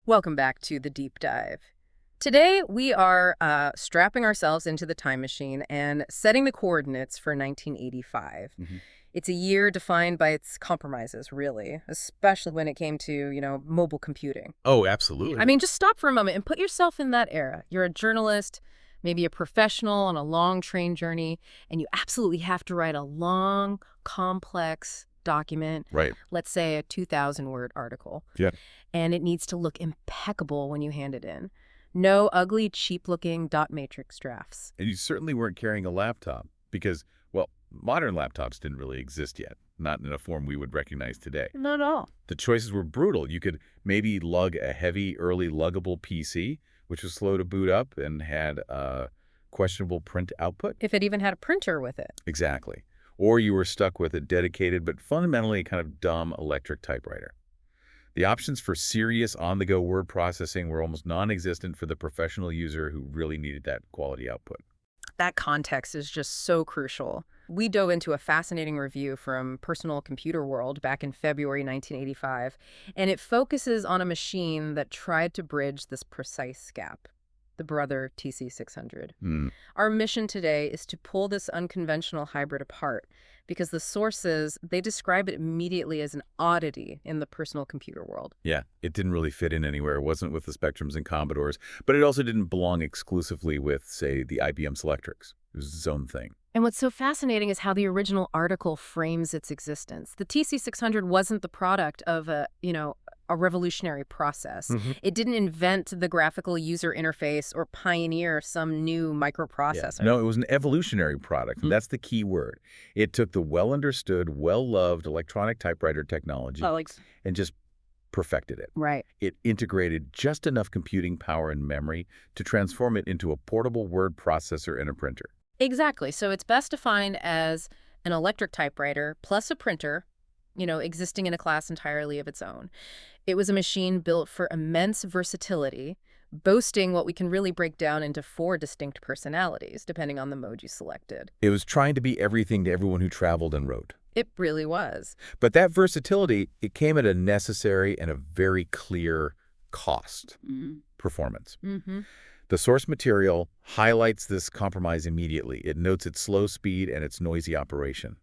Welcome back to the deep dive. Today, we are strapping ourselves into the time machine and setting the coordinates for 1985. Mhm. It's a year defined by its compromises, really, especially when it came to, mobile computing. Oh, I absolutely. mean, just stop for a moment and put yourself in that era. You're a journalist, maybe a professional on a long train journey, and you absolutely have to write a long, complex document, Right. let's say a 2,000-word article, Yeah. and it needs to look impeccable when you hand it in. No ugly, cheap-looking dot matrix drafts. And you certainly weren't carrying a laptop because, well, modern laptops didn't really exist yet, not in a form we would recognize today. Not at all. The choices were brutal. You could maybe lug a heavy, early luggable PC, which was slow to boot up and had a questionable print output. If it even had a printer with it. Exactly. Or you were stuck with a dedicated but fundamentally kind of dumb electric typewriter. The options for serious on-the-go word processing were almost non-existent for the professional user who really needed that quality output. That context is just so crucial. We dove into a fascinating review from Personal Computer World back in February 1985, and it focuses on a machine that tried to bridge this precise gap, the Brother TC600. Hmm. Our mission today is to pull this unconventional hybrid apart because the sources, they describe it immediately as an oddity in the personal computer world. Yeah, it didn't really fit in anywhere. It wasn't with the Spectrums and Commodores, but it also didn't belong exclusively with, say, the IBM Selectrics. It was its own thing. And what's so fascinating is how the original article frames its existence. The TC600 wasn't the product of a revolutionary process. Mhm. It didn't invent the graphical user interface or pioneer some new Yeah. microprocessor. No, it was an evolutionary product, and that's the key word. It took the well-understood, well-loved electronic typewriter technology Well, like, and just perfected it. right. It integrated just enough computing power and memory to transform it into a portable word processor and a printer. Exactly. So it's best defined as an electric typewriter plus a printer, existing in a class entirely of its own. It was a machine built for immense versatility, boasting what we can really break down into 4 distinct personalities, depending on the mode you selected. It was trying to be everything to everyone who traveled and wrote. It really was. But that versatility, it came at a necessary and a very clear cost: performance. Mm-hmm. The source material highlights this compromise immediately. It notes its slow speed and its noisy operation,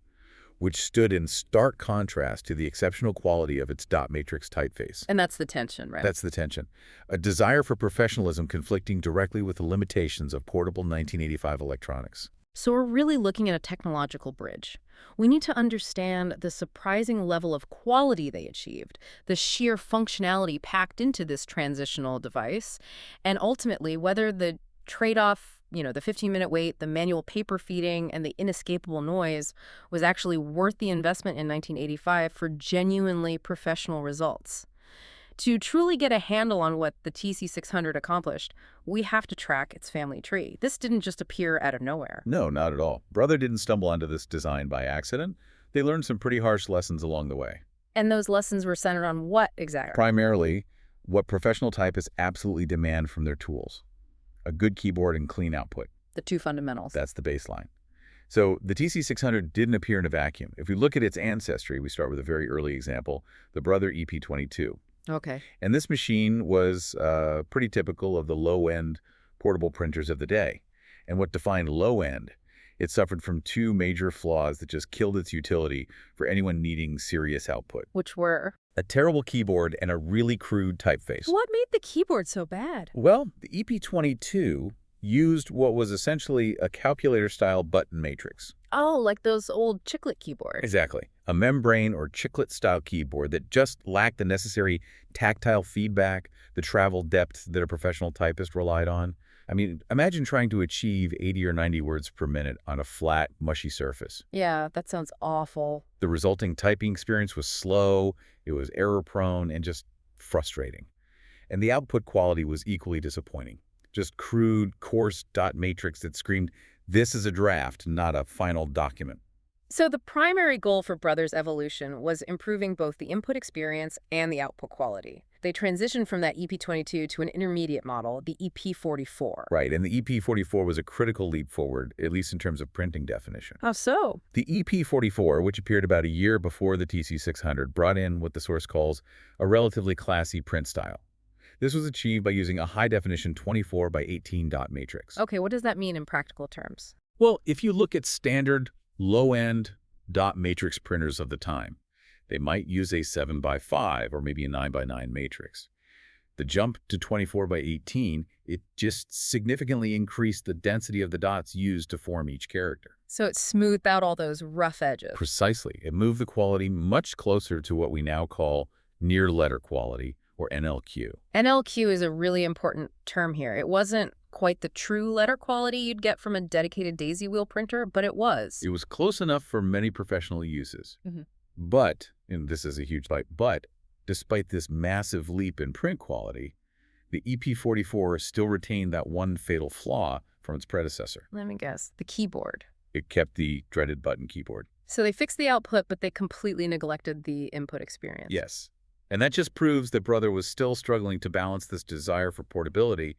which stood in stark contrast to the exceptional quality of its dot matrix typeface. And that's the tension, right? That's the tension. A desire for professionalism conflicting directly with the limitations of portable 1985 electronics. So we're really looking at a technological bridge. We need to understand the surprising level of quality they achieved, the sheer functionality packed into this transitional device, and ultimately whether the trade-off, the 15-minute wait, the manual paper feeding, and the inescapable noise was actually worth the investment in 1985 for genuinely professional results. To truly get a handle on what the TC600 accomplished, we have to track its family tree. This didn't just appear out of nowhere. No, not at all. Brother didn't stumble onto this design by accident. They learned some pretty harsh lessons along the way. And those lessons were centered on what exactly? Primarily, what professional typists absolutely demand from their tools: a good keyboard and clean output. The 2 fundamentals. That's the baseline. So the TC600 didn't appear in a vacuum. If we look at its ancestry, we start with a very early example, the Brother EP22. Okay. And this machine was pretty typical of the low-end portable printers of the day. And what defined low-end, it suffered from 2 major flaws that just killed its utility for anyone needing serious output: Which were? a terrible keyboard and a really crude typeface. What made the keyboard so bad? Well, the EP22 used what was essentially a calculator-style button matrix. Oh, like those old chiclet keyboards. Exactly. A membrane or chiclet-style keyboard that just lacked the necessary tactile feedback, the travel depth that a professional typist relied on. I mean, imagine trying to achieve 80 or 90 words per minute on a flat, mushy surface. Yeah, that sounds awful. The resulting typing experience was slow, it was error-prone, and just frustrating. And the output quality was equally disappointing. Just crude, coarse dot matrix that screamed, "This is a draft, not a final document." So the primary goal for Brothers' evolution was improving both the input experience and the output quality. They transitioned from that EP22 to an intermediate model, the EP44. Right, and the EP44 was a critical leap forward, at least in terms of printing definition. How so? The EP44, which appeared about a year before the TC600, brought in what the source calls a relatively classy print style. This was achieved by using a high-definition 24 by 18 dot matrix. Okay, what does that mean in practical terms? Well, if you look at standard low-end dot matrix printers of the time, they might use a 7 by 5 or maybe a 9 by 9 matrix. The jump to 24 by 18, it just significantly increased the density of the dots used to form each character. So it smoothed out all those rough edges. Precisely. It moved the quality much closer to what we now call near letter quality, or NLQ. NLQ is a really important term here. It wasn't quite the true letter quality you'd get from a dedicated daisy wheel printer, but it was. It was close enough for many professional uses. Mhm. But, and this is a huge but, despite this massive leap in print quality, the EP44 still retained that one fatal flaw from its predecessor. Let me guess, the keyboard. It kept the dreaded button keyboard. So they fixed the output, but they completely neglected the input experience. Yes. And that just proves that Brother was still struggling to balance this desire for portability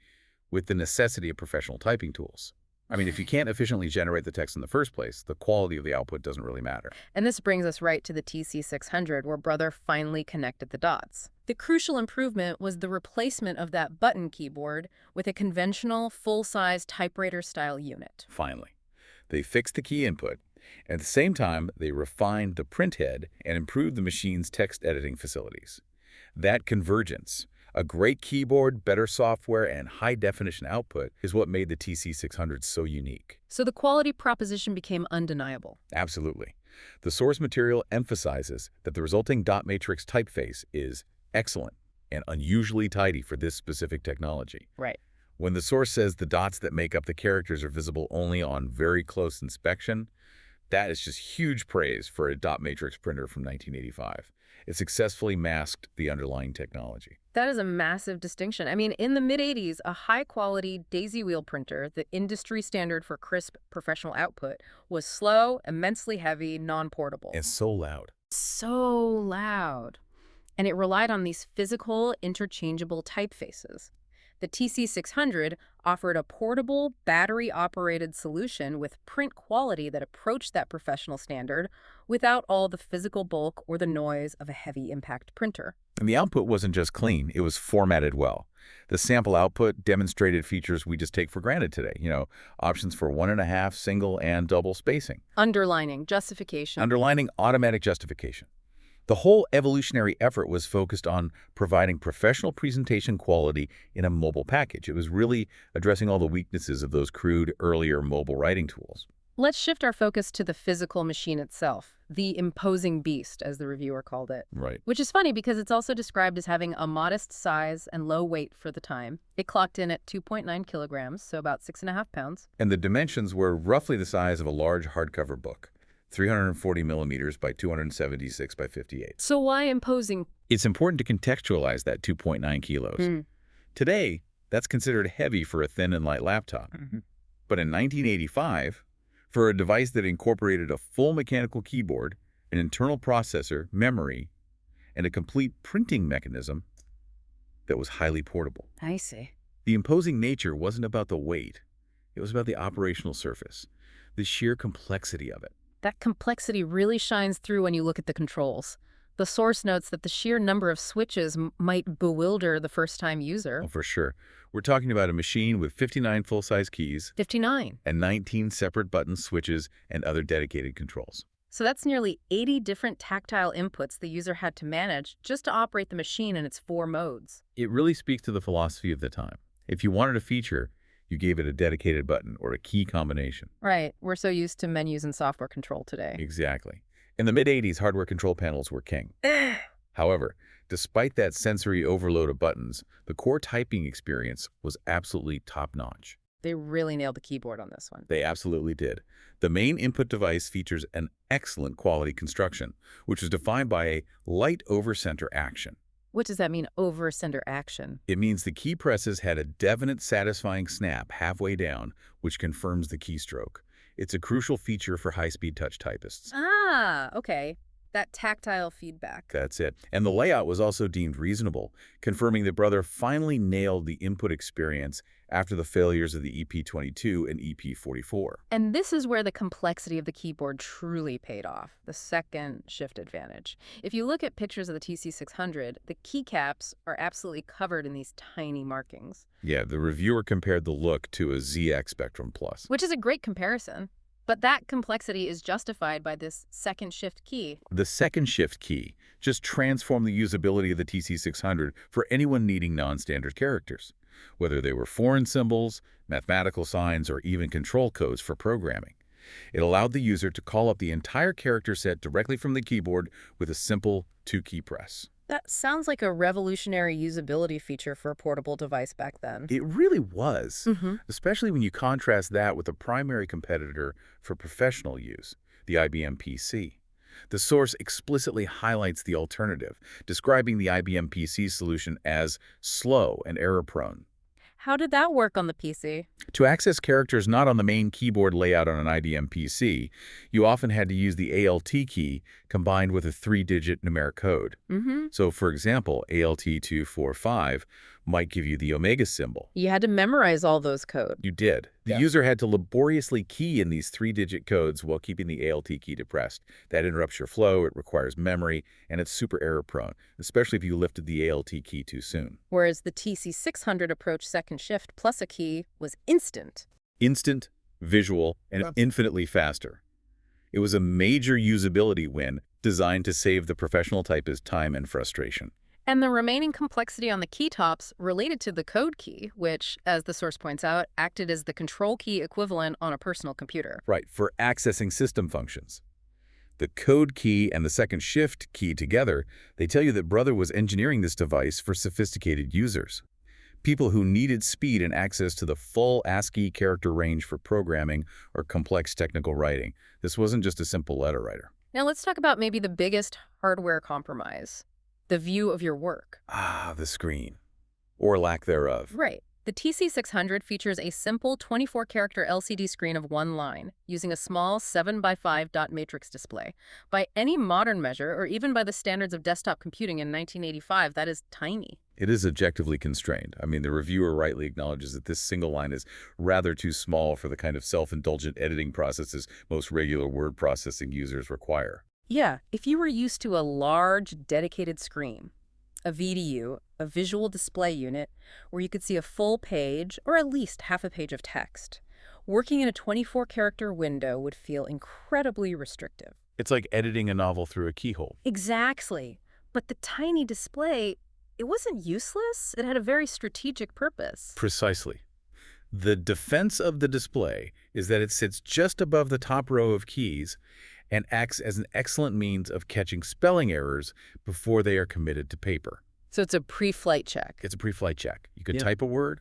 with the necessity of professional typing tools. I mean, if you can't efficiently generate the text in the first place, the quality of the output doesn't really matter. And this brings us right to the TC600, where Brother finally connected the dots. The crucial improvement was the replacement of that button keyboard with a conventional, full-size typewriter-style unit. Finally, they fixed the key input. At the same time, they refined the print head and improved the machine's text editing facilities. That convergence, a great keyboard, better software, and high-definition output is what made the TC600 so unique. So the quality proposition became undeniable. Absolutely. The source material emphasizes that the resulting dot matrix typeface is excellent and unusually tidy for this specific technology. Right. When the source says the dots that make up the characters are visible only on very close inspection, that is just huge praise for a dot matrix printer from 1985. It successfully masked the underlying technology. That is a massive distinction. I mean, in the mid-'80s, a high-quality daisy wheel printer, the industry standard for crisp professional output, was slow, immensely heavy, non-portable. And so loud. So loud. And it relied on these physical, interchangeable typefaces. The TC600 offered a portable, battery-operated solution with print quality that approached that professional standard without all the physical bulk or the noise of a heavy impact printer. And the output wasn't just clean, it was formatted well. The sample output demonstrated features we just take for granted today. Options for 1.5 single and double spacing. Underlining, justification. Underlining automatic justification. The whole evolutionary effort was focused on providing professional presentation quality in a mobile package. It was really addressing all the weaknesses of those crude, earlier mobile writing tools. Let's shift our focus to the physical machine itself, the imposing beast, as the reviewer called it. Right. Which is funny because it's also described as having a modest size and low weight for the time. It clocked in at 2.9 kilograms, so about 6.5 pounds. And the dimensions were roughly the size of a large hardcover book. 340 millimeters by 276 by 58. So why imposing? It's important to contextualize that 2.9 kilos. Today, that's considered heavy for a thin and light laptop. But in 1985, for a device that incorporated a full mechanical keyboard, an internal processor, memory, and a complete printing mechanism that was highly portable. I see. The imposing nature wasn't about the weight. It was about the operational surface, the sheer complexity of it. That complexity really shines through when you look at the controls. The source notes that the sheer number of switches might bewilder the first-time user. Oh, for sure. We're talking about a machine with 59 full-size keys. 59. And 19 separate buttons, switches, and other dedicated controls. So that's nearly 80 different tactile inputs the user had to manage just to operate the machine in its 4 modes. It really speaks to the philosophy of the time. If you wanted a feature, you gave it a dedicated button or a key combination. Right. We're so used to menus and software control today. Exactly. In the mid-'80s, hardware control panels were king. However, despite that sensory overload of buttons, the core typing experience was absolutely top-notch. They really nailed the keyboard on this one. They absolutely did. The main input device features an excellent quality construction, which was defined by a light over-center action. What does that mean, over-center action? It means the key presses had a definite, satisfying snap halfway down, which confirms the keystroke. It's a crucial feature for high-speed touch typists. Ah, okay. that tactile feedback. That's it. And the layout was also deemed reasonable, confirming that Brother finally nailed the input experience after the failures of the EP22 and EP44. And this is where the complexity of the keyboard truly paid off, the second shift advantage. If you look at pictures of the TC600, the keycaps are absolutely covered in these tiny markings. Yeah, the reviewer compared the look to a ZX Spectrum Plus. Which is a great comparison. But that complexity is justified by this second shift key. The second shift key just transformed the usability of the TC600 for anyone needing non-standard characters, whether they were foreign symbols, mathematical signs, or even control codes for programming. It allowed the user to call up the entire character set directly from the keyboard with a simple two-key press. That sounds like a revolutionary usability feature for a portable device back then. It really was, Mm-hmm. especially when you contrast that with the primary competitor for professional use, the IBM PC. The source explicitly highlights the alternative, describing the IBM PC solution as slow and error-prone. How did that work on the PC? To access characters not on the main keyboard layout on an IBM PC, you often had to use the ALT key combined with a 3-digit numeric code. Mm-hmm. So, for example, ALT245 might give you the omega symbol. You had to memorize all those codes. You did. The user had to laboriously key in these 3-digit codes while keeping the ALT key depressed. That interrupts your flow, it requires memory, and it's super error-prone, especially if you lifted the ALT key too soon. Whereas the TC600 approach second shift plus a key was instant. Instant, visual, and infinitely faster. It was a major usability win designed to save the professional typist time and frustration. And the remaining complexity on the key tops related to the code key, which, as the source points out, acted as the control key equivalent on a personal computer. Right, for accessing system functions. The code key and the second shift key together, they tell you that Brother was engineering this device for sophisticated users. People who needed speed and access to the full ASCII character range for programming or complex technical writing. This wasn't just a simple letter writer. Now let's talk about maybe the biggest hardware compromise, the view of your work. Ah, the screen. Or lack thereof. Right. The TC600 features a simple 24-character LCD screen of one line, using a small 7x5 dot matrix display. By any modern measure, or even by the standards of desktop computing in 1985, that is tiny. It is objectively constrained. I mean, the reviewer rightly acknowledges that this single line is rather too small for the kind of self-indulgent editing processes most regular word processing users require. Yeah, if you were used to a large, dedicated screen, a VDU, a visual display unit, where you could see a full page or at least half a page of text, working in a 24-character window would feel incredibly restrictive. It's like editing a novel through a keyhole. Exactly. But the tiny display, it wasn't useless. It had a very strategic purpose. Precisely. The defense of the display is that it sits just above the top row of keys and acts as an excellent means of catching spelling errors before they are committed to paper. So it's a pre-flight check. It's a pre-flight check. You could type a word,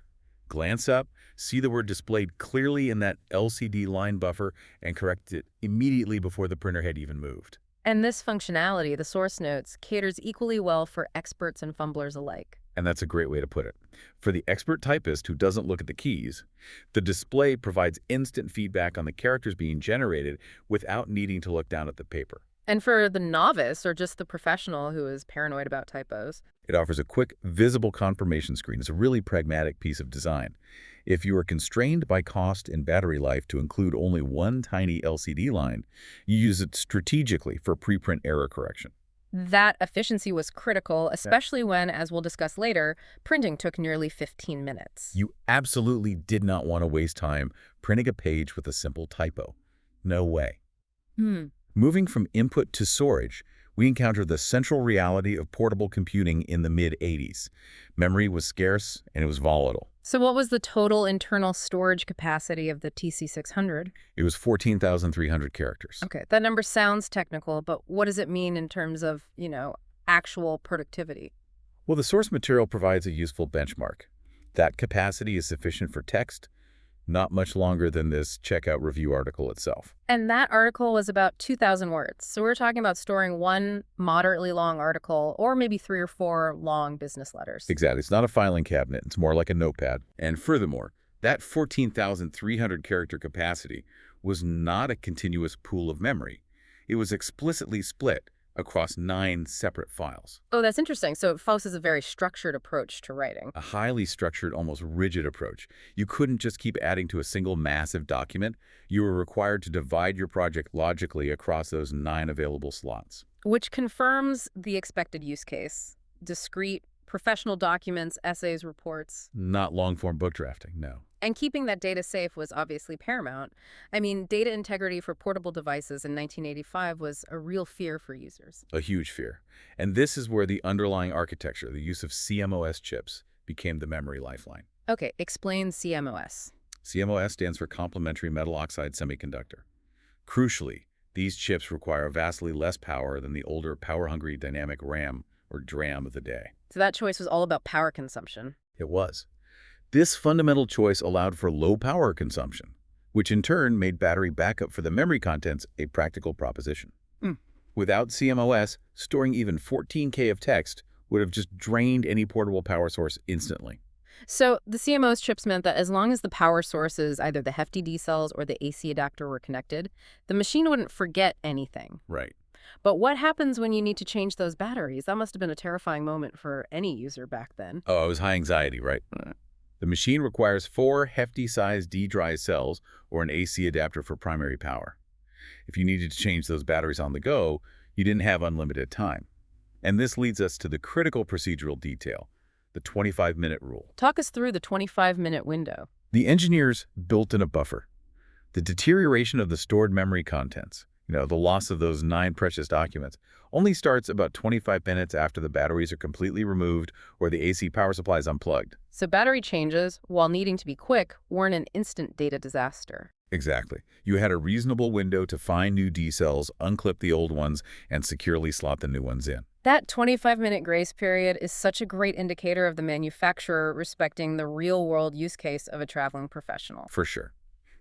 glance up, see the word displayed clearly in that LCD line buffer, and correct it immediately before the printer had even moved. And this functionality, the source notes, caters equally well for experts and fumblers alike. And that's a great way to put it. For the expert typist who doesn't look at the keys, the display provides instant feedback on the characters being generated without needing to look down at the paper. And for the novice or just the professional who is paranoid about typos, it offers a quick, visible confirmation screen. It's a really pragmatic piece of design. If you are constrained by cost and battery life to include only one tiny LCD line, you use it strategically for preprint error correction. That efficiency was critical, especially when, as we'll discuss later, printing took nearly 15 minutes. You absolutely did not want to waste time printing a page with a simple typo. No way. Moving from input to storage, we encountered the central reality of portable computing in the mid-'80s. Memory was scarce and it was volatile. So what was the total internal storage capacity of the TC600? It was 14,300 characters. Okay, that number sounds technical, but what does it mean in terms of, actual productivity? Well, the source material provides a useful benchmark. That capacity is sufficient for text, not much longer than this checkout review article itself. And that article was about 2,000 words. So we're talking about storing one moderately long article or maybe 3 or 4 long business letters. Exactly. It's not a filing cabinet. It's more like a notepad. And furthermore, that 14,300 character capacity was not a continuous pool of memory. It was explicitly split across 9 separate files. Oh, that's interesting. So Faust is a very structured approach to writing. A highly structured, almost rigid approach. You couldn't just keep adding to a single massive document. You were required to divide your project logically across those 9 available slots. Which confirms the expected use case. Discrete, professional documents, essays, reports. Not long-form book drafting, no. And keeping that data safe was obviously paramount. I mean, data integrity for portable devices in 1985 was a real fear for users. A huge fear. And this is where the underlying architecture, the use of CMOS chips, became the memory lifeline. Okay, explain CMOS. CMOS stands for complementary metal oxide semiconductor. Crucially, these chips require vastly less power than the older power-hungry dynamic RAM or DRAM of the day. So that choice was all about power consumption. It was. This fundamental choice allowed for low power consumption, which in turn made battery backup for the memory contents a practical proposition. Mm. Without CMOS, storing even 14K of text would have just drained any portable power source instantly. So the CMOS chips meant that as long as the power sources, either the hefty D cells or the AC adapter, were connected, the machine wouldn't forget anything. Right. But what happens when you need to change those batteries? That must have been a terrifying moment for any user back then. Oh, it was high anxiety, right? The machine requires 4 hefty-sized D-dry cells or an AC adapter for primary power. If you needed to change those batteries on the go, you didn't have unlimited time. And this leads us to the critical procedural detail, the 25-minute rule. Talk us through the 25-minute window. The engineers built in a buffer. The deterioration of the stored memory contents, the loss of those 9 precious documents, only starts about 25 minutes after the batteries are completely removed or the AC power supply is unplugged. So battery changes, while needing to be quick, weren't an instant data disaster. Exactly. You had a reasonable window to find new D cells, unclip the old ones, and securely slot the new ones in. That 25-minute grace period is such a great indicator of the manufacturer respecting the real-world use case of a traveling professional. For sure.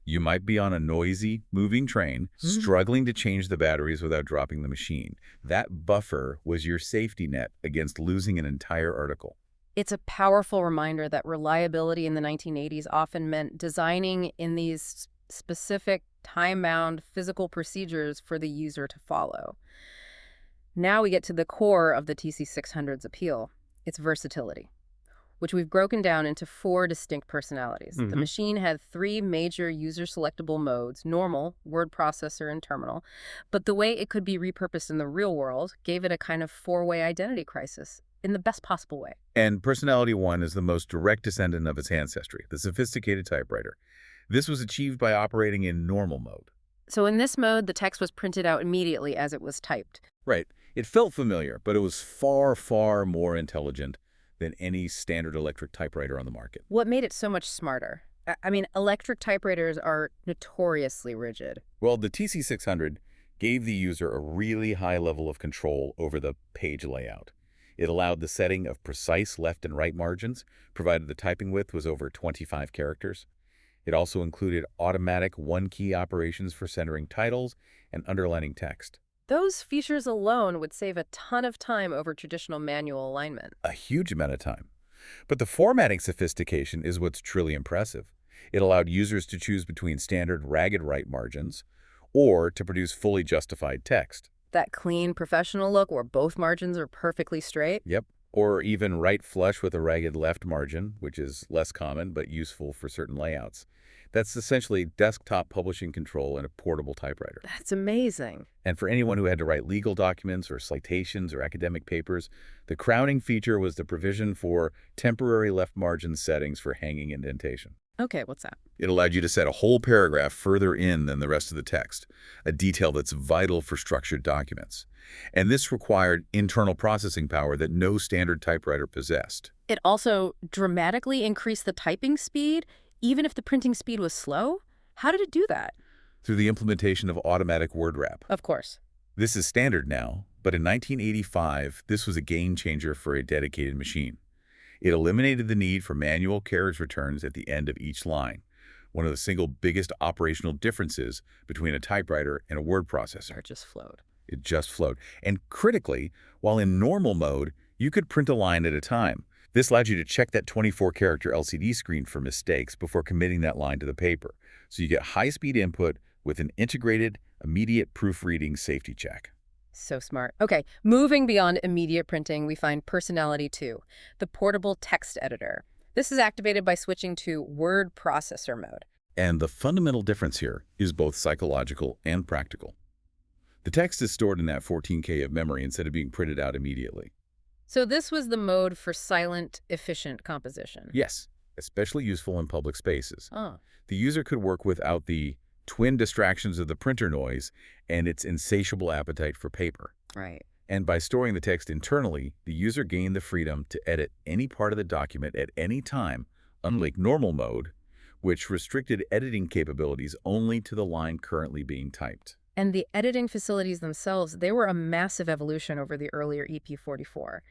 You might be on a noisy, moving train, struggling to change the batteries without dropping the machine. That buffer was your safety net against losing an entire article. It's a powerful reminder that reliability in the 1980s often meant designing in these specific, time-bound physical procedures for the user to follow. Now we get to the core of the TC600's appeal, its versatility, which we've broken down into 4 distinct personalities. The machine had 3 major user-selectable modes: normal, word processor, and terminal. But the way it could be repurposed in the real world gave it a kind of 4-way identity crisis in the best possible way. And personality 1 is the most direct descendant of its ancestry, the sophisticated typewriter. This was achieved by operating in normal mode. So in this mode, the text was printed out immediately as it was typed. Right. It felt familiar, but it was far, far more intelligent than any standard electric typewriter on the market. What made it so much smarter? I mean, electric typewriters are notoriously rigid. Well, the TC600 gave the user a really high level of control over the page layout. It allowed the setting of precise left and right margins, provided the typing width was over 25 characters. It also included automatic one-key operations for centering titles and underlining text. Those features alone would save a ton of time over traditional manual alignment. A huge amount of time. But the formatting sophistication is what's truly impressive. It allowed users to choose between standard ragged right margins or to produce fully justified text. That clean, professional look where both margins are perfectly straight? Yep. Or even right flush with a ragged left margin, which is less common but useful for certain layouts. That's essentially desktop publishing control in a portable typewriter. That's amazing. And for anyone who had to write legal documents or citations or academic papers, the crowning feature was the provision for temporary left margin settings for hanging indentation. Okay, what's that? It allowed you to set a whole paragraph further in than the rest of the text, a detail that's vital for structured documents. And this required internal processing power that no standard typewriter possessed. It also dramatically increased the typing speed, even if the printing speed was slow? How did it do that? Through the implementation of automatic word wrap. Of course. This is standard now, but in 1985, this was a game changer for a dedicated machine. It eliminated the need for manual carriage returns at the end of each line, one of the single biggest operational differences between a typewriter and a word processor. It just flowed. It just flowed. And critically, while in normal mode, you could print a line at a time. This allowed you to check that 24-character LCD screen for mistakes before committing that line to the paper. So you get high-speed input with an integrated, immediate proofreading safety check. So smart. Okay, moving beyond immediate printing, we find personality 2, the portable text editor. This is activated by switching to word processor mode. And the fundamental difference here is both psychological and practical. The text is stored in that 14K of memory instead of being printed out immediately. So this was the mode for silent, efficient composition. Yes, especially useful in public spaces. Oh, The user could work without the twin distractions of the printer noise and its insatiable appetite for paper. right. And by storing the text internally, the user gained the freedom to edit any part of the document at any time, unlike normal mode, which restricted editing capabilities only to the line currently being typed. And the editing facilities themselves, they were a massive evolution over the earlier EP44.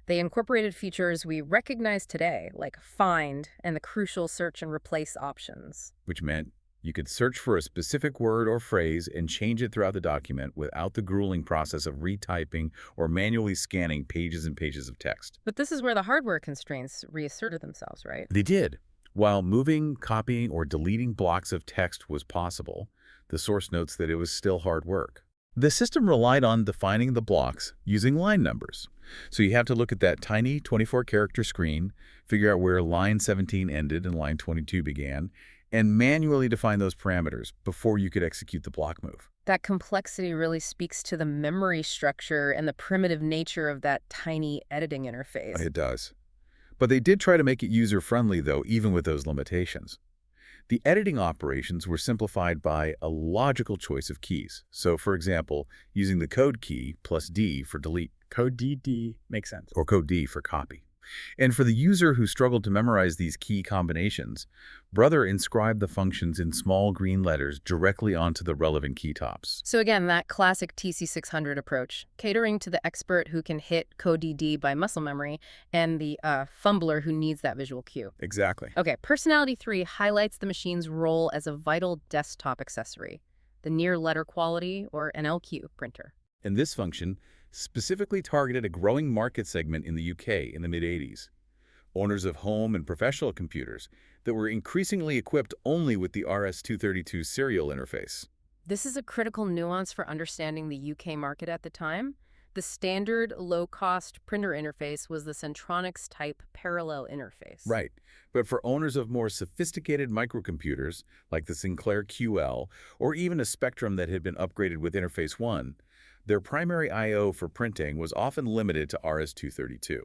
They incorporated features we recognize today, like find and the crucial search and replace options. Which meant you could search for a specific word or phrase and change it throughout the document without the grueling process of retyping or manually scanning pages and pages of text. But this is where the hardware constraints reasserted themselves, right? They did. While moving, copying, or deleting blocks of text was possible, the source notes that it was still hard work. The system relied on defining the blocks using line numbers. So you have to look at that tiny 24-character screen, figure out where line 17 ended and line 22 began, and manually define those parameters before you could execute the block move. That complexity really speaks to the memory structure and the primitive nature of that tiny editing interface. It does. But they did try to make it user-friendly, though, even with those limitations. The editing operations were simplified by a logical choice of keys. So, for example, using the code key plus D for delete. Code DD makes sense. Or code D for copy. And for the user who struggled to memorize these key combinations, Brother inscribed the functions in small green letters directly onto the relevant key tops. So again, that classic TC600 approach, catering to the expert who can hit code DD by muscle memory and the fumbler who needs that visual cue. Exactly. Okay, personality 3 highlights the machine's role as a vital desktop accessory, the near letter quality or NLQ printer. And this function specifically targeted a growing market segment in the UK in the mid-80s, owners of home and professional computers that were increasingly equipped only with the RS-232 serial interface. This is a critical nuance for understanding the UK market at the time. The standard low-cost printer interface was the Centronics type parallel interface. Right, but for owners of more sophisticated microcomputers, like the Sinclair QL, or even a Spectrum that had been upgraded with Interface 1, their primary I/O for printing was often limited to RS-232.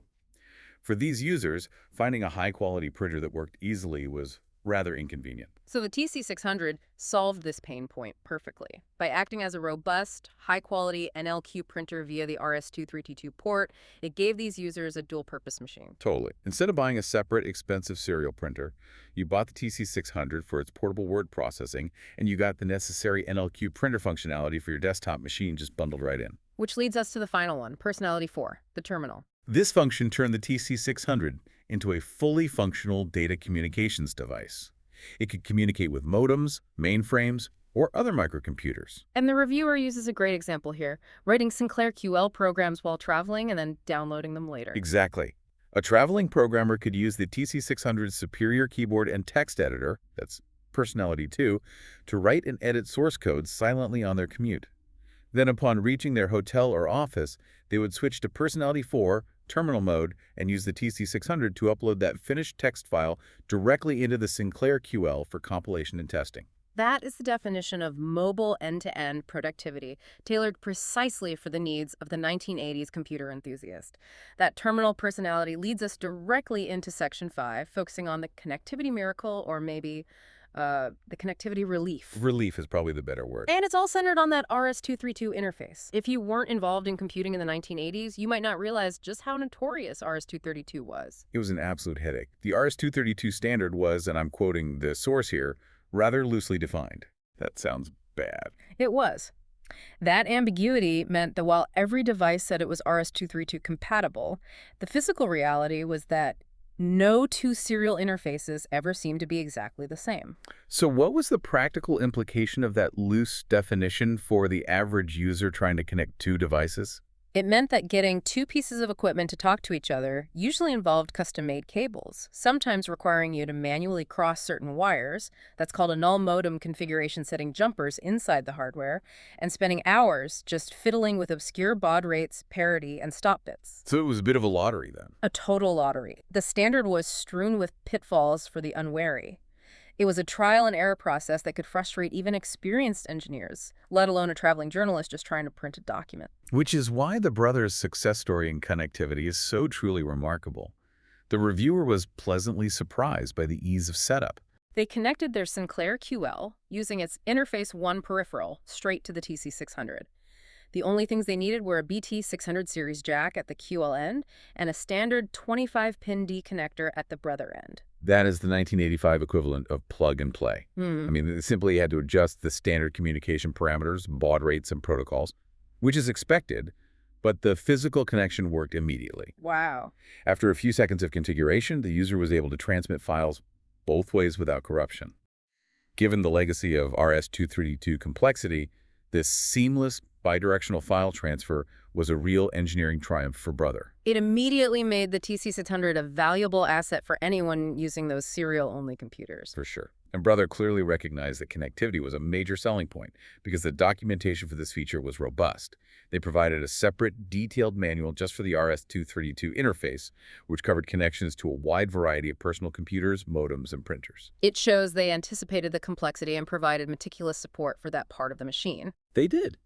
For these users, finding a high-quality printer that worked easily was rather inconvenient. So the TC600 solved this pain point perfectly. By acting as a robust, high-quality NLQ printer via the RS-232 port, it gave these users a dual-purpose machine. Totally. Instead of buying a separate, expensive serial printer, you bought the TC600 for its portable word processing, and you got the necessary NLQ printer functionality for your desktop machine just bundled right in. Which leads us to the final one, personality 4, the terminal. This function turned the TC600 into a fully functional data communications device. It could communicate with modems, mainframes, or other microcomputers. And the reviewer uses a great example here, writing Sinclair QL programs while traveling and then downloading them later. Exactly. A traveling programmer could use the TC600's superior keyboard and text editor, that's personality 2, to write and edit source code silently on their commute. Then upon reaching their hotel or office, they would switch to personality 4, terminal mode, and use the TC600 to upload that finished text file directly into the Sinclair QL for compilation and testing. That is the definition of mobile end-to-end productivity, tailored precisely for the needs of the 1980s computer enthusiast. That terminal personality leads us directly into Section 5, focusing on the connectivity miracle, or maybe the connectivity relief. Relief is probably the better word. And it's all centered on that RS-232 interface. If you weren't involved in computing in the 1980s, you might not realize just how notorious RS-232 was. It was an absolute headache. The RS-232 standard was, and I'm quoting the source here, rather loosely defined. That sounds bad. It was. That ambiguity meant that while every device said it was RS-232 compatible, the physical reality was that no two serial interfaces ever seemed to be exactly the same. So what was the practical implication of that loose definition for the average user trying to connect two devices? It meant that getting two pieces of equipment to talk to each other usually involved custom-made cables, sometimes requiring you to manually cross certain wires, that's called a null modem configuration setting jumpers inside the hardware, and spending hours just fiddling with obscure baud rates, parity, and stop bits. So it was a bit of a lottery then. A total lottery. The standard was strewn with pitfalls for the unwary. It was a trial and error process that could frustrate even experienced engineers, let alone a traveling journalist just trying to print a document. Which is why the brothers' success story in connectivity is so truly remarkable. The reviewer was pleasantly surprised by the ease of setup. They connected their Sinclair QL, using its Interface 1 peripheral, straight to the TC600. The only things they needed were a BT600 series jack at the QL end and a standard 25-pin D connector at the brother end. That is the 1985 equivalent of plug and play. I Hmm. mean, they simply had to adjust the standard communication parameters, baud rates, and protocols, which is expected, but the physical connection worked immediately. Wow. After a few seconds of configuration, the user was able to transmit files both ways without corruption. Given the legacy of RS-232 complexity, this seamless bidirectional file transfer was a real engineering triumph for Brother. It immediately made the TC600 a valuable asset for anyone using those serial-only computers. For sure. And Brother clearly recognized that connectivity was a major selling point because the documentation for this feature was robust. They provided a separate, detailed manual just for the RS-232 interface, which covered connections to a wide variety of personal computers, modems, and printers. It shows they anticipated the complexity and provided meticulous support for that part of the machine. They did.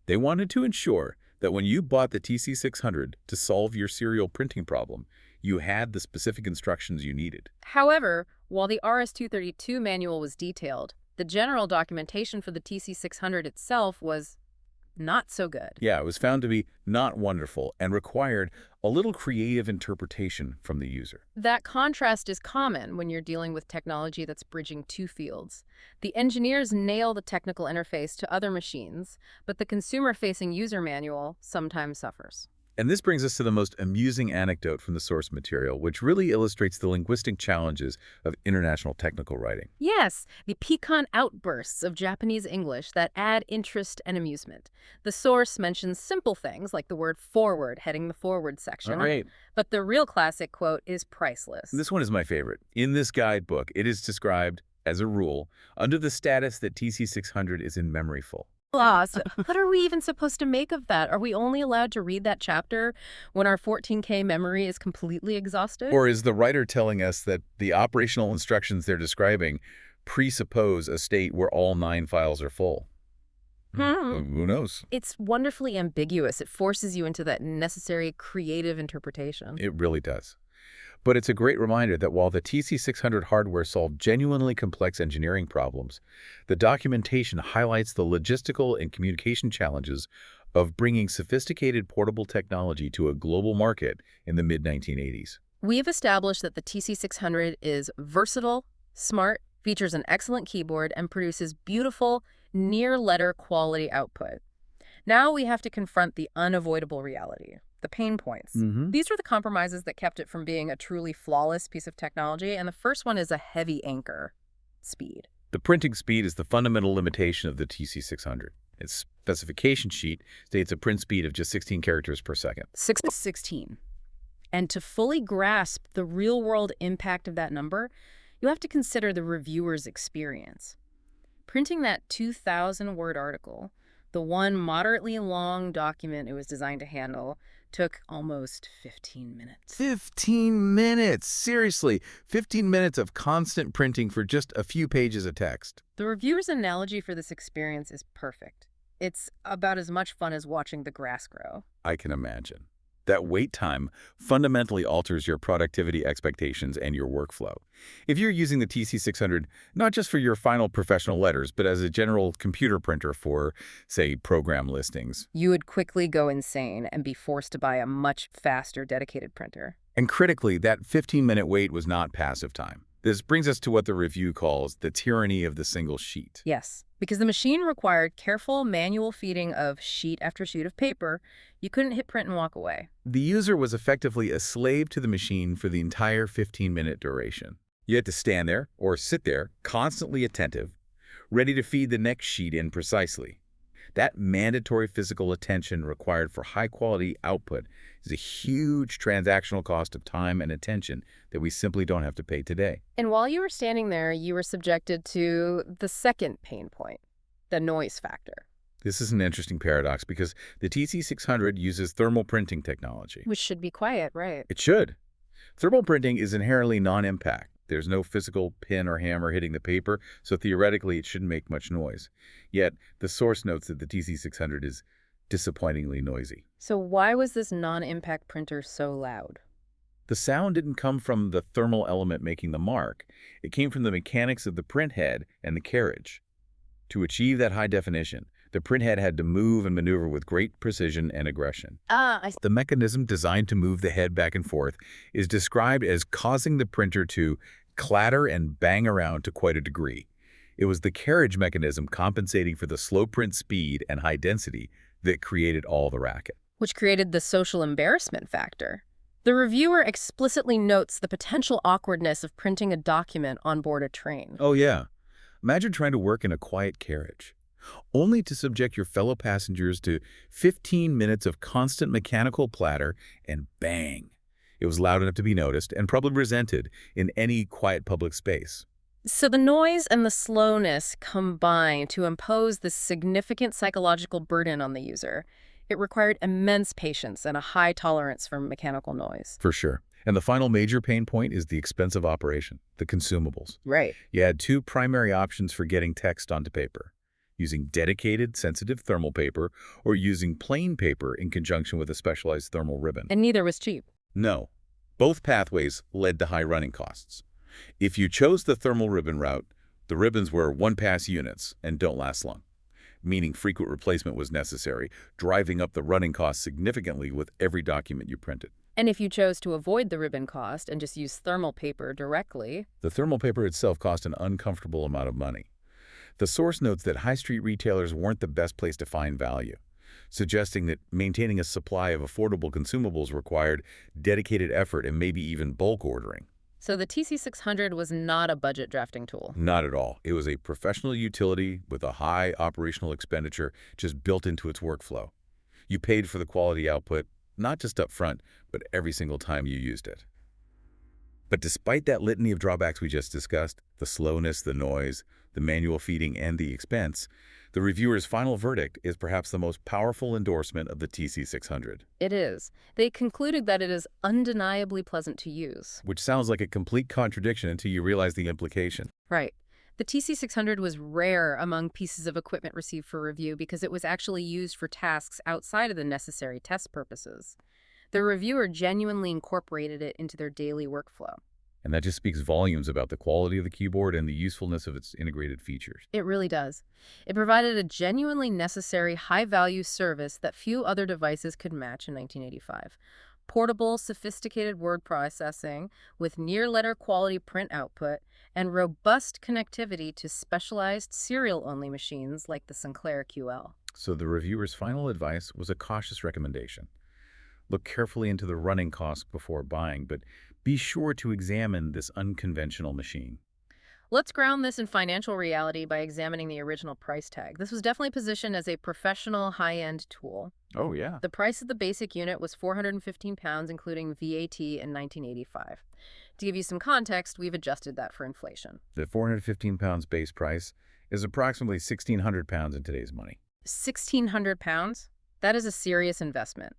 They wanted to ensure that when you bought the TC600 to solve your serial printing problem, you had the specific instructions you needed. However, while the RS-232 manual was detailed, the general documentation for the TC600 itself was not so good. Yeah, it was found to be not wonderful and required a little creative interpretation from the user. That contrast is common when you're dealing with technology that's bridging two fields. The engineers nail the technical interface to other machines, but the consumer-facing user manual sometimes suffers. And this brings us to the most amusing anecdote from the source material, which really illustrates the linguistic challenges of international technical writing. Yes, the piquant outbursts of Japanese English that add interest and amusement. The source mentions simple things like the word forward heading the forward section. All right. But the real classic quote is priceless. This one is my favorite. In this guidebook, it is described, as a rule, under the status that TC600 is in memory full. So what are we even supposed to make of that? Are we only allowed to read that chapter when our 14K memory is completely exhausted? Or is the writer telling us that the operational instructions they're describing presuppose a state where all 9 files are full? Who knows? It's wonderfully ambiguous. It forces you into that necessary creative interpretation. It really does. But it's a great reminder that while the TC600 hardware solved genuinely complex engineering problems, the documentation highlights the logistical and communication challenges of bringing sophisticated portable technology to a global market in the mid-1980s. We have established that the TC600 is versatile, smart, features an excellent keyboard, and produces beautiful, near-letter quality output. Now we have to confront the unavoidable reality. The pain points. These are the compromises that kept it from being a truly flawless piece of technology, and the first one is a heavy anchor: speed. The printing speed is the fundamental limitation of the TC600. Its specification sheet states a print speed of just 16 characters per second. 16. And to fully grasp the real-world impact of that number, you have to consider the reviewer's experience. Printing that 2,000-word article, the one moderately long document it was designed to handle, took almost 15 minutes. 15 minutes! Seriously, 15 minutes of constant printing for just a few pages of text. The reviewer's analogy for this experience is perfect. It's about as much fun as watching the grass grow. I can imagine. That wait time fundamentally alters your productivity expectations and your workflow. If you're using the TC600 not just for your final professional letters, but as a general computer printer for, say, program listings. You would quickly go insane and be forced to buy a much faster dedicated printer. And critically, that 15-minute wait was not passive time. This brings us to what the review calls the tyranny of the single sheet. Yes, because the machine required careful manual feeding of sheet after sheet of paper. You couldn't hit print and walk away. The user was effectively a slave to the machine for the entire 15-minute duration. You had to stand there or sit there, constantly attentive, ready to feed the next sheet in precisely. That mandatory physical attention required for high-quality output is a huge transactional cost of time and attention that we simply don't have to pay today. And while you were standing there, you were subjected to the second pain point, the noise factor. This is an interesting paradox because the TC600 uses thermal printing technology. Which should be quiet, right? It should. Thermal printing is inherently non-impact. There's no physical pin or hammer hitting the paper, so theoretically it shouldn't make much noise. Yet, the source notes that the TC600 is disappointingly noisy. So why was this non-impact printer so loud? The sound didn't come from the thermal element making the mark. It came from the mechanics of the print head and the carriage. To achieve that high definition, the printhead had to move and maneuver with great precision and aggression. The mechanism designed to move the head back and forth is described as causing the printer to clatter and bang around to quite a degree. It was the carriage mechanism compensating for the slow print speed and high density that created all the racket. Which created the social embarrassment factor. The reviewer explicitly notes the potential awkwardness of printing a document on board a train. Oh yeah. Imagine trying to work in a quiet carriage, only to subject your fellow passengers to 15 minutes of constant mechanical clatter and bang. It was loud enough to be noticed and probably resented in any quiet public space. So the noise and the slowness combine to impose this significant psychological burden on the user. It required immense patience and a high tolerance for mechanical noise. For sure. And the final major pain point is the expense of operation, the consumables. Right. You had two primary options for getting text onto paper: using dedicated, sensitive thermal paper or using plain paper in conjunction with a specialized thermal ribbon. And neither was cheap. No. Both pathways led to high running costs. If you chose the thermal ribbon route, the ribbons were one-pass units and don't last long, meaning frequent replacement was necessary, driving up the running costs significantly with every document you printed. And if you chose to avoid the ribbon cost and just use thermal paper directly, the thermal paper itself cost an uncomfortable amount of money. The source notes that high street retailers weren't the best place to find value, suggesting that maintaining a supply of affordable consumables required dedicated effort and maybe even bulk ordering. So the TC600 was not a budget drafting tool. Not at all. It was a professional utility with a high operational expenditure just built into its workflow. You paid for the quality output, not just up front, but every single time you used it. But despite that litany of drawbacks we just discussed, the slowness, the noise, the manual feeding, and the expense, the reviewer's final verdict is perhaps the most powerful endorsement of the TC600. It is. They concluded that it is undeniably pleasant to use. Which sounds like a complete contradiction until you realize the implication. Right. The TC600 was rare among pieces of equipment received for review because it was actually used for tasks outside of the necessary test purposes. The reviewer genuinely incorporated it into their daily workflow. And that just speaks volumes about the quality of the keyboard and the usefulness of its integrated features. It really does. It provided a genuinely necessary, high-value service that few other devices could match in 1985. Portable, sophisticated word processing with near-letter quality print output and robust connectivity to specialized serial-only machines like the Sinclair QL. So the reviewer's final advice was a cautious recommendation. Look carefully into the running costs before buying, but be sure to examine this unconventional machine. Let's ground this in financial reality by examining the original price tag. This was definitely positioned as a professional high-end tool. Oh, yeah. The price of the basic unit was £415, including VAT in 1985. To give you some context, we've adjusted that for inflation. The £415 base price is approximately £1,600 in today's money. £1,600? That is a serious investment.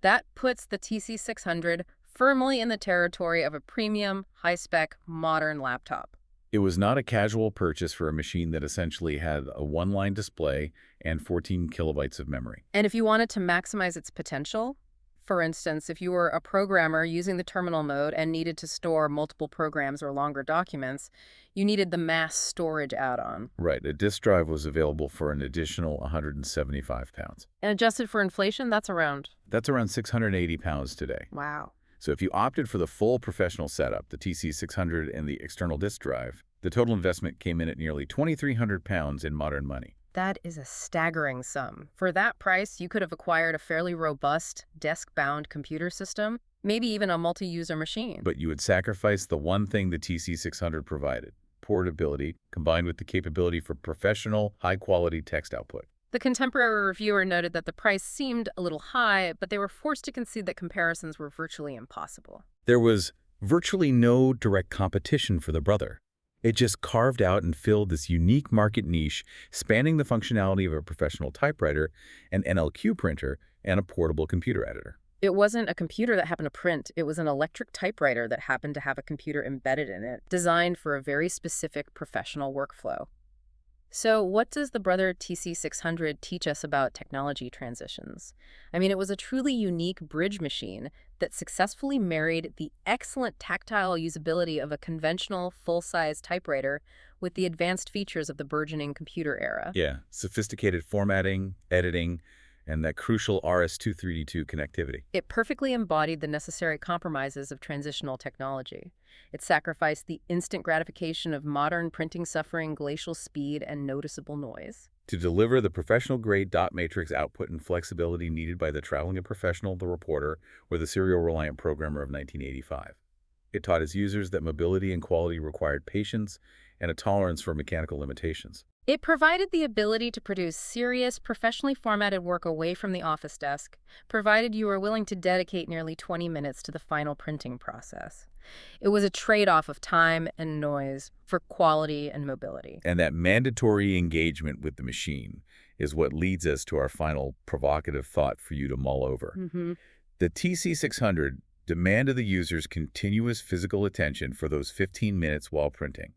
That puts the TC600 firmly in the territory of a premium, high-spec, modern laptop. It was not a casual purchase for a machine that essentially had a one-line display and 14 kilobytes of memory. And if you wanted to maximize its potential, for instance, if you were a programmer using the terminal mode and needed to store multiple programs or longer documents, you needed the mass storage add-on. Right. A disk drive was available for an additional £175. And adjusted for inflation, that's around £680 today. Wow. So if you opted for the full professional setup, the TC600 and the external disk drive, the total investment came in at nearly £2,300 in modern money. That is a staggering sum. For that price, you could have acquired a fairly robust, desk-bound computer system, maybe even a multi-user machine. But you would sacrifice the one thing the TC600 provided: portability, combined with the capability for professional, high-quality text output. The contemporary reviewer noted that the price seemed a little high, but they were forced to concede that comparisons were virtually impossible. There was virtually no direct competition for the Brother. It just carved out and filled this unique market niche, spanning the functionality of a professional typewriter, an NLQ printer, and a portable computer editor. It wasn't a computer that happened to print, it was an electric typewriter that happened to have a computer embedded in it, designed for a very specific professional workflow. So what does the Brother TC600 teach us about technology transitions? I mean, it was a truly unique bridge machine that successfully married the excellent tactile usability of a conventional full-size typewriter with the advanced features of the burgeoning computer era. Yeah, sophisticated formatting, editing, and that crucial RS-232 connectivity. It perfectly embodied the necessary compromises of transitional technology. It sacrificed the instant gratification of modern printing suffering glacial speed and noticeable noise. To deliver the professional-grade dot matrix output and flexibility needed by the traveling professional, the reporter, or the serial-reliant programmer of 1985. It taught its users that mobility and quality required patience and a tolerance for mechanical limitations. It provided the ability to produce serious, professionally formatted work away from the office desk, provided you were willing to dedicate nearly 20 minutes to the final printing process. It was a trade-off of time and noise for quality and mobility. And that mandatory engagement with the machine is what leads us to our final provocative thought for you to mull over. The TC600 demanded the user's continuous physical attention for those 15 minutes while printing.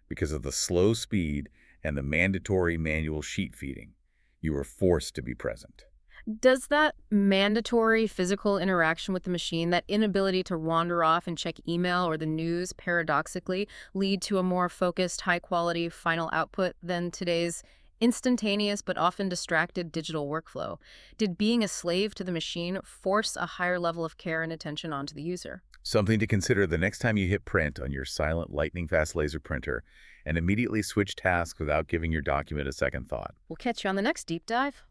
Because of the slow speed and the mandatory manual sheet feeding, you were forced to be present. Does that mandatory physical interaction with the machine, that inability to wander off and check email or the news, paradoxically, lead to a more focused, high-quality final output than today's instantaneous but often distracted digital workflow? Did being a slave to the machine force a higher level of care and attention onto the user? Something to consider the next time you hit print on your silent, lightning-fast laser printer and immediately switch tasks without giving your document a second thought. We'll catch you on the next deep dive.